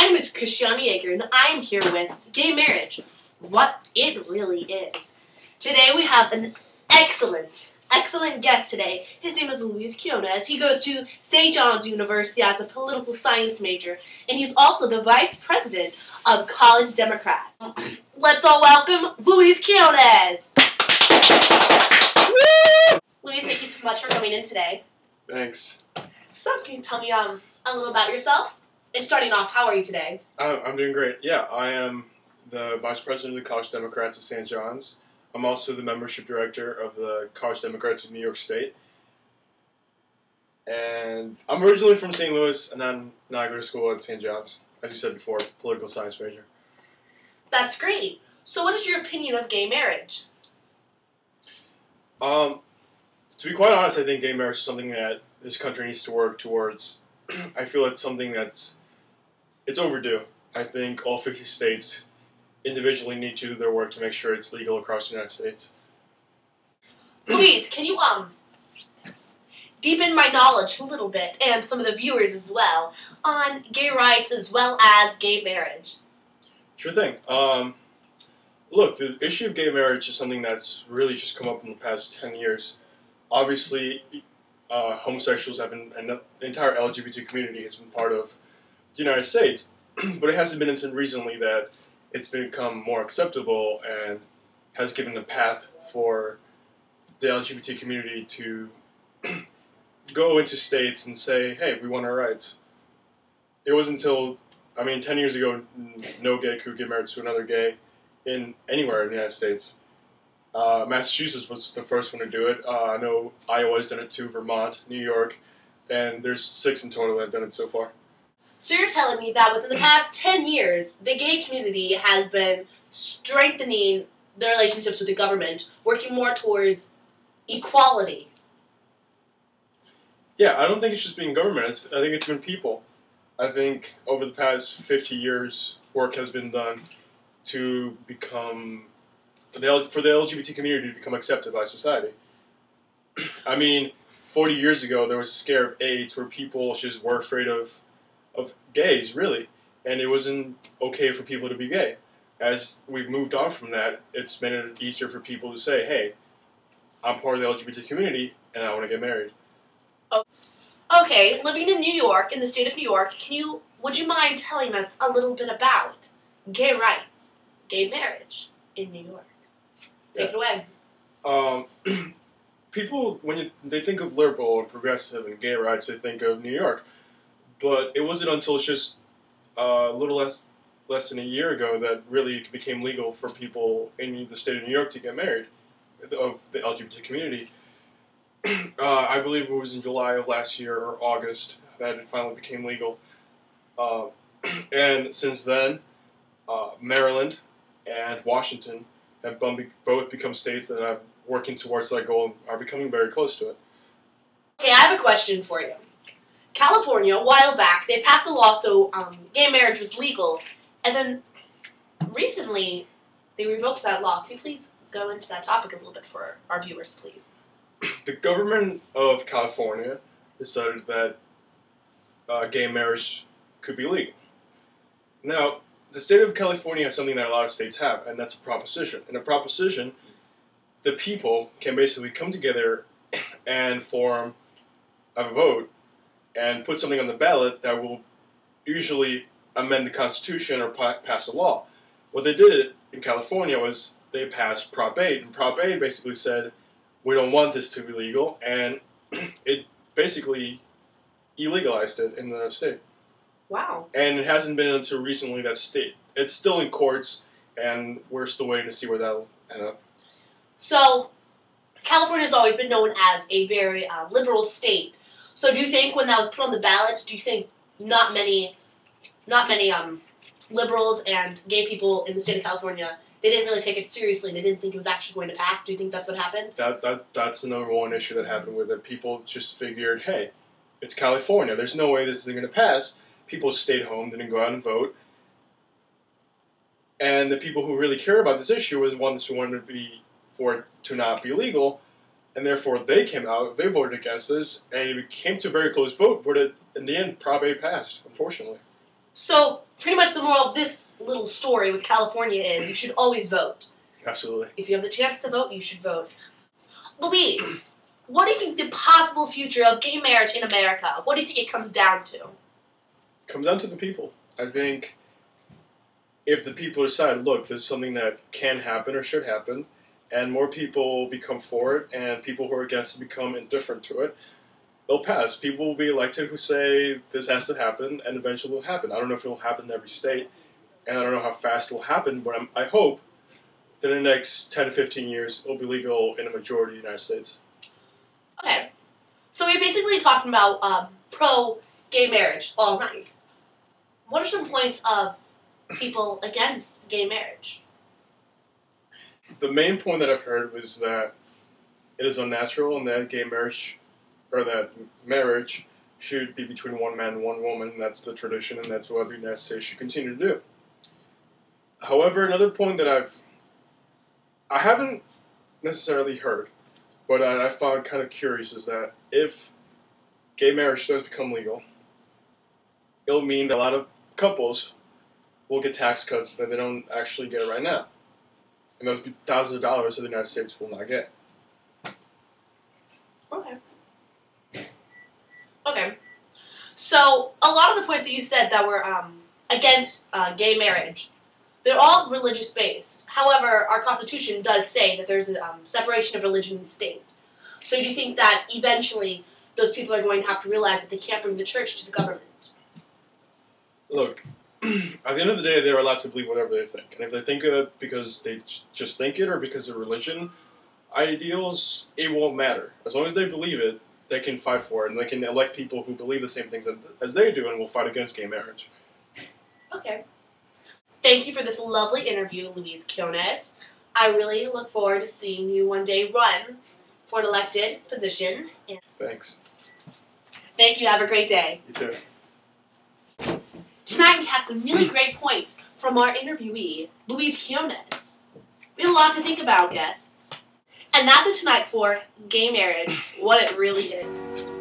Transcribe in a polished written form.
name is Christiane Yeager, and I am here with gay marriage, what it really is. Today we have an excellent guest today. His name is Luis Quinones. He goes to St. John's University as a political science major, and he's also the vice president of College Democrats. Let's all welcome Luis Quinones! Woo! Luis, thank you so much for coming in today. Thanks. So, can you tell me a little about yourself? And starting off, how are you today? I'm doing great. Yeah, I am the Vice President of the College Democrats at St. John's. I'm also the Membership Director of the College Democrats of New York State. And I'm originally from St. Louis, and then now I go to school at St. John's. As you said before, political science major. That's great. So what is your opinion of gay marriage? To be quite honest, I think gay marriage is something that this country needs to work towards. I feel it's something it's overdue. I think all 50 states individually need to do their work to make sure it's legal across the United States. Luis, can you deepen my knowledge a little bit, and some of the viewers as well, on gay rights as well as gay marriage? Sure thing. Look, the issue of gay marriage is something that's really just come up in the past 10 years. Obviously, homosexuals have been, and the entire LGBT community has been part of the United States, but it hasn't been until recently that it's become more acceptable and has given a path for the LGBT community to go into states and say, hey, we want our rights. It wasn't until, 10 years ago, no gay could get married to another gay anywhere in the United States. Massachusetts was the first one to do it. I know Iowa's done it too, Vermont, New York, and there's 6 in total that have done it so far. So you're telling me that within the past 10 years, the gay community has been strengthening their relationships with the government, working more towards equality. Yeah, I don't think it's just been government. I think it's been people. I think over the past 50 years, work has been done to become, for the LGBT community to become accepted by society. 40 years ago, there was a scare of AIDS where people just were afraid of gays, really, and it wasn't okay for people to be gay. As we've moved on from that, it's made it easier for people to say, hey, I'm part of the LGBT community, and I want to get married. Okay, living in New York, in the state of New York, would you mind telling us a little bit about gay rights, gay marriage in New York? Take it away. People, when they think of liberal and progressive and gay rights, they think of New York. But it wasn't until just a little less than a year ago that really it became legal for people in the state of New York to get married, of the LGBT community. I believe it was in July of last year or August that it finally became legal. And since then, Maryland and Washington have both become states that are working towards that goal and are becoming very close to it. Okay, I have a question for you. California, a while back, they passed a law so gay marriage was legal, and then recently they revoked that law. Can you please go into that topic a little bit for our viewers, please? The government of California decided that gay marriage could be legal. Now, the state of California has something that a lot of states have, and that's a proposition. In a proposition, the people can basically come together and form a vote and put something on the ballot that will usually amend the Constitution or pass a law. What they did in California was they passed Prop 8, and Prop 8 basically said, we don't want this to be legal, and it basically illegalized it in the state. Wow. And it hasn't been until recently that it's still in courts, and we're still waiting to see where that'll end up. So, California has always been known as a very liberal state. So do you think when that was put on the ballot, do you think not many liberals and gay people in the state of California, they didn't really take it seriously, they didn't think it was actually going to pass? Do you think that's what happened? That's the number one issue that happened with it. People just figured, hey, it's California, there's no way this isn't going to pass. People stayed home, didn't go out and vote. And the people who really care about this issue were the ones who wanted for it to not be legal. And therefore, they came out, they voted against this, and it came to a very close vote, but in the end, Prop 8 passed, unfortunately. So, pretty much the moral of this little story with California is you should always vote. Absolutely. If you have the chance to vote, you should vote. Louise, what do you think the possible future of gay marriage in America? What do you think it comes down to? It comes down to the people. I think if the people decide, look, this is something that can happen or should happen, and more people become for it, and people who are against it become indifferent to it, it'll pass. People will be elected who say this has to happen, and eventually it will happen. I don't know if it will happen in every state, and I don't know how fast it will happen, but I hope that in the next 10 to 15 years, it'll be legal in a majority of the United States. Okay. So we're basically talking about pro-gay marriage all night. What are some points of people against gay marriage? The main point that I've heard was that it is unnatural and that gay marriage, or that marriage should be between one man and one woman, and that's the tradition, and that's what the United States should continue to do. However, another point that I haven't necessarily heard, but I found kind of curious is that if gay marriage does become legal, it'll mean that a lot of couples will get tax cuts that they don't actually get right now. And those be thousands of dollars that the United States will not get. Okay. Okay. So, a lot of the points that you said that were against gay marriage, they're all religious-based. However, our Constitution does say that there's a separation of religion and state. So do you think that eventually those people are going to have to realize that they can't bring the church to the government? Look, at the end of the day, they're allowed to believe whatever they think. And if they think it because they just think it or because of religion, ideals, it won't matter. As long as they believe it, they can fight for it. And they can elect people who believe the same things as they do and will fight against gay marriage. Okay. Thank you for this lovely interview, Louise Quiones. I really look forward to seeing you one day run for an elected position. And Thanks. thank you. Have a great day. You too. Tonight we had some really great points from our interviewee, Louise Quiones. We had a lot to think about, guests. And that's it tonight for Gay Marriage, What It Really Is.